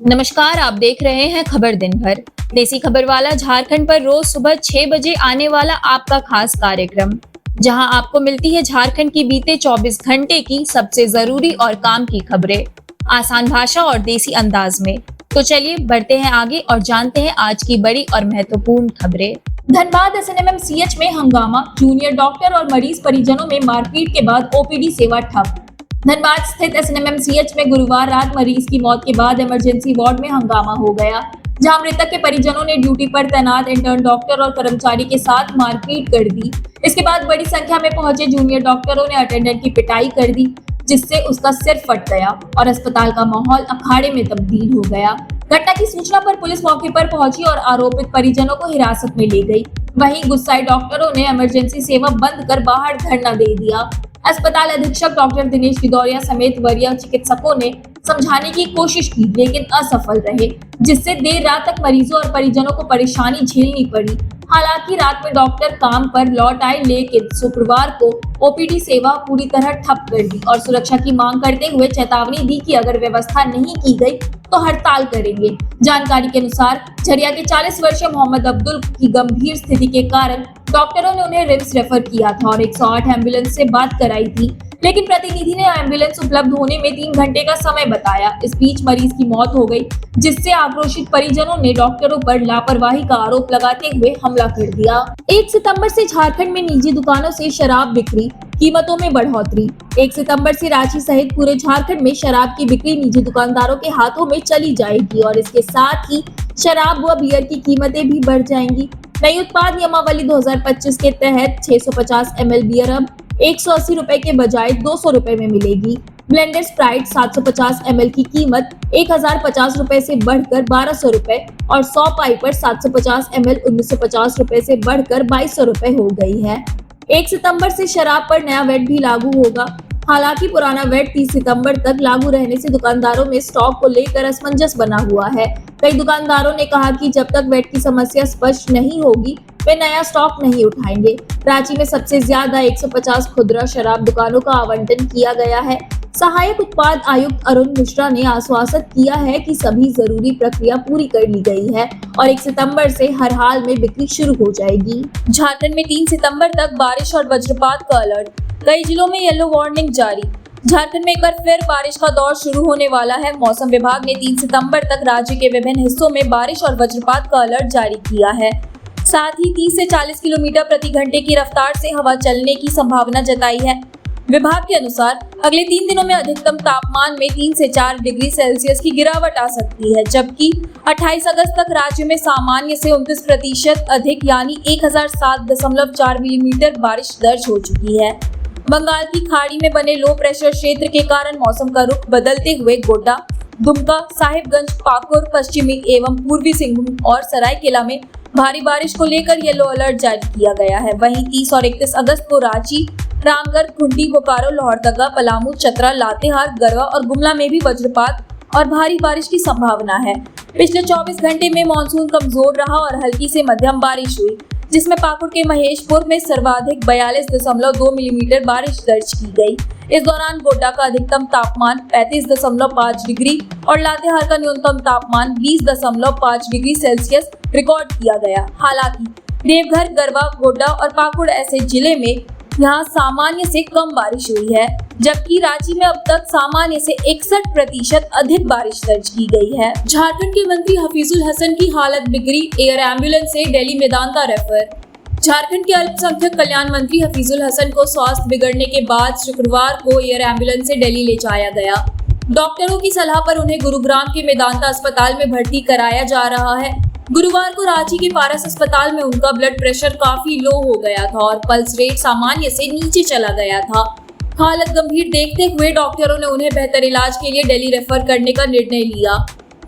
नमस्कार, आप देख रहे हैं खबर दिन भर। देसी खबर वाला झारखंड पर रोज सुबह 6 बजे आने वाला आपका खास कार्यक्रम, जहां आपको मिलती है झारखंड की बीते 24 घंटे की सबसे जरूरी और काम की खबरें, आसान भाषा और देसी अंदाज में। तो चलिए बढ़ते हैं आगे और जानते हैं आज की बड़ी और महत्वपूर्ण खबरें। धनबाद एसएनएमएमसीएच में हंगामा, जूनियर डॉक्टर और मरीज परिजनों में मारपीट के बाद ओपीडी सेवा ठप। धनबाद स्थित एसएनएमएमसीएच में गुरुवार रात मरीज की मौत के बाद इमरजेंसी वार्ड में हंगामा हो गया, जहां मृतक के परिजनों ने ड्यूटी पर तैनात इंटर्न डॉक्टर और कर्मचारी के साथ मारपीट कर दी। इसके बाद बड़ी संख्या में पहुंचे जूनियर डॉक्टरों ने अटेंडेंट की पिटाई कर दी, जिससे उसका सिर फट गया और अस्पताल का माहौल अखाड़े में तब्दील हो गया। घटना की सूचना पर पुलिस मौके पर पहुंची और आरोपित परिजनों को हिरासत में ले गई। वहीं गुस्साए डॉक्टरों ने इमरजेंसी सेवा बंद कर बाहर धरना दे दिया। अस्पताल अधीक्षक डॉक्टर दिनेश भिदौरिया समेत वरीय चिकित्सकों ने समझाने की कोशिश की, लेकिन असफल रहे, जिससे देर रात तक मरीजों और परिजनों को परेशानी झेलनी पड़ी। हालांकि रात में डॉक्टर काम पर लौट आए, लेकिन शुक्रवार को ओपीडी सेवा पूरी तरह ठप कर दी और सुरक्षा की मांग करते हुए चेतावनी दी कि अगर व्यवस्था नहीं की गई तो हड़ताल करेंगे। जानकारी के अनुसार झरिया के 40 वर्षीय मोहम्मद अब्दुल की गंभीर स्थिति के कारण डॉक्टरों ने उन्हें रिम्स रेफर किया था और 108 एम्बुलेंस से बात कराई थी, लेकिन प्रतिनिधि ने एम्बुलेंस उपलब्ध होने में 3 घंटे का समय बताया। इस बीच मरीज की मौत हो गई, जिससे आक्रोशित परिजनों ने डॉक्टरों पर लापरवाही का आरोप लगाते हुए हमला कर दिया। 1 सितंबर से झारखंड में निजी दुकानों से शराब बिक्री, कीमतों में बढ़ोतरी। 1 सितंबर से रांची सहित पूरे झारखंड में शराब की बिक्री निजी दुकानदारों के हाथों में चली जाएगी और इसके साथ ही शराब व बियर की कीमतें भी बढ़ जाएंगी। नई उत्पाद नियमावली 2025 के तहत 650 ml बियर अब 180 रुपए के बजाय 200 रुपए में मिलेगी। ब्लेंडेड स्प्राइट 750 ml की कीमत 1050 रुपए से बढ़कर 1200 रुपए और 100 पाइपर 750 ml 1950 रुपए से बढ़कर 2200 रुपए हो गई है। 1 सितंबर से शराब पर नया वैट भी लागू होगा। हालांकि पुराना वैट 30 सितंबर तक लागू रहने से दुकानदारों में स्टॉक को लेकर असमंजस बना हुआ है। कई दुकानदारों ने कहा कि जब तक वैट की समस्या स्पष्ट नहीं होगी, वे नया स्टॉक नहीं उठाएंगे। रांची में सबसे ज्यादा 150 खुदरा शराब दुकानों का आवंटन किया गया है। सहायक उत्पाद आयुक्त अरुण मिश्रा ने आश्वासन किया है कि सभी जरूरी प्रक्रिया पूरी कर ली गई है और 1 सितंबर से हर हाल में बिक्री शुरू हो जाएगी। झारखंड में 3 सितंबर तक बारिश और वज्रपात का अलर्ट, कई जिलों में येलो वार्निंग जारी। झारखंड में एक बार फिर बारिश का दौर शुरू होने वाला है। मौसम विभाग ने 3 सितंबर तक राज्य के विभिन्न हिस्सों में बारिश और वज्रपात का अलर्ट जारी किया है। साथ ही 30 से 40 किलोमीटर प्रति घंटे की रफ्तार से हवा चलने की संभावना जताई है। विभाग के अनुसार अगले 3 दिनों में अधिकतम तापमान में 3 से 4 डिग्री सेल्सियस की गिरावट आ सकती है, जबकि 28 अगस्त तक राज्य में सामान्य से 29% अधिक यानी 1007.4 मिलीमीटर बारिश दर्ज हो चुकी है। बंगाल की खाड़ी में बने लो प्रेशर क्षेत्र के कारण मौसम का रुख बदलते हुए गोड्डा, दुमका, साहिबगंज, पाकुड़, पश्चिमी एवं पूर्वी सिंहभूम और सरायकेला में भारी बारिश को लेकर येलो अलर्ट जारी किया गया है। वहीं 30 और 31 अगस्त को रांची, रामगढ़, खूंटी, बोकारो, लोहरदगा, पलामू, चतरा, लातेहार, गरवा और गुमला में भी वज्रपात और भारी बारिश की संभावना है। पिछले 24 घंटे में मानसून कमजोर रहा और हल्की से मध्यम बारिश हुई, जिसमें पाकुड़ के महेशपुर में सर्वाधिक 42.2 मिलीमीटर बारिश दर्ज की गई। इस दौरान गोड्डा का अधिकतम तापमान 35.5 डिग्री और लातेहार का न्यूनतम तापमान 20.5 डिग्री सेल्सियस रिकॉर्ड किया गया। हालांकि देवघर, गरवा, गोड्डा और पाकुड़ ऐसे जिले में यहाँ सामान्य से कम बारिश हुई है, जबकि रांची में अब तक सामान्य से 61% अधिक बारिश दर्ज की गई है। झारखंड के मंत्री हफीजुल हसन की हालत बिगड़ी, एयर एम्बुलेंस से दिल्ली मेदांता रेफर। झारखंड के अल्पसंख्यक कल्याण मंत्री हफीजुल हसन को स्वास्थ्य बिगड़ने के बाद शुक्रवार को एयर एम्बुलेंस से दिल्ली ले जाया गया। डॉक्टरों की सलाह पर उन्हें गुरुग्राम के मेदांता अस्पताल में भर्ती कराया जा रहा है। गुरुवार को रांची के पारस अस्पताल में उनका ब्लड प्रेशर काफी लो हो गया था और पल्स रेट सामान्य से नीचे चला गया था। हालत गंभीर देखते हुए डॉक्टरों ने उन्हें बेहतर इलाज के लिए दिल्ली रेफर करने का निर्णय लिया।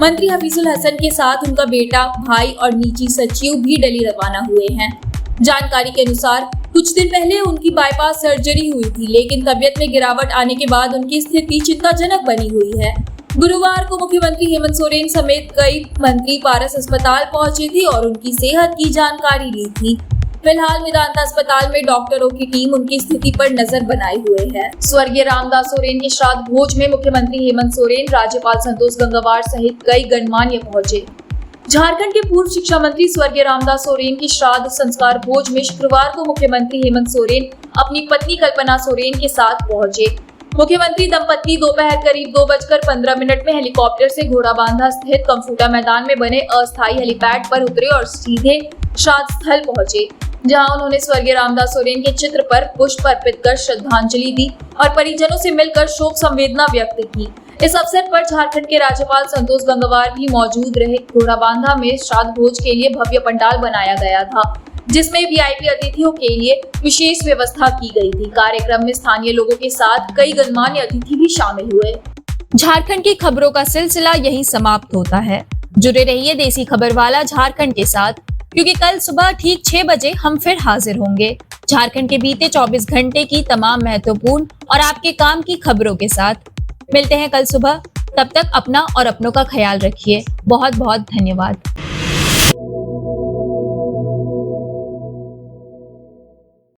मंत्री हफीजुल हसन के साथ उनका बेटा, भाई और निजी सचिव भी दिल्ली रवाना हुए हैं। जानकारी के अनुसार कुछ दिन पहले उनकी बाईपास सर्जरी हुई थी, लेकिन तबियत में गिरावट आने के बाद उनकी स्थिति चिंताजनक बनी हुई है। गुरुवार को मुख्यमंत्री हेमंत सोरेन समेत कई मंत्री पारस अस्पताल पहुंचे थे और उनकी सेहत की जानकारी ली थी। फिलहाल वेदांता अस्पताल में डॉक्टरों की टीम उनकी स्थिति पर नजर बनाए हुए है। स्वर्गीय रामदास सोरेन के श्राद्ध भोज में मुख्यमंत्री हेमंत सोरेन, राज्यपाल संतोष गंगवार सहित कई गणमान्य पहुंचे। झारखंड के पूर्व शिक्षा मंत्री स्वर्गीय रामदास सोरेन की श्राद्ध संस्कार भोज में शुक्रवार को मुख्यमंत्री हेमंत सोरेन अपनी पत्नी कल्पना सोरेन के साथ पहुंचे। मुख्यमंथी दंपत्ति दोपहर करीब 2:15 में हेलीकॉप्टर से घोड़ाबांधा स्थित कंफूटा मैदान में बने अस्थायी हेलीपैड पर उतरे और सीधे श्राद्ध स्थल पहुंचे, जहां उन्होंने स्वर्गीय रामदास सोरेन के चित्र पर पुष्प अर्पित कर श्रद्धांजलि दी और परिजनों से मिलकर शोक संवेदना व्यक्त की। इस अवसर पर झारखंड के राज्यपाल संतोष गंगवार भी मौजूद रहे। घोड़ाबांधा में श्राद्ध भोज के लिए भव्य पंडाल बनाया गया था, जिसमें वीआईपी अतिथियों के लिए विशेष व्यवस्था की गई थी। कार्यक्रम में स्थानीय लोगों के साथ कई गणमान्य अतिथि भी शामिल हुए। झारखंड की खबरों का सिलसिला यहीं समाप्त होता है। जुड़े रहिए देसी खबर वाला झारखंड के साथ, क्योंकि कल सुबह ठीक 6 बजे हम फिर हाजिर होंगे झारखंड के बीते 24 घंटे की तमाम महत्वपूर्ण और आपके काम की खबरों के साथ। मिलते हैं कल सुबह, तब तक अपना और अपनों का ख्याल रखिए। बहुत बहुत धन्यवाद।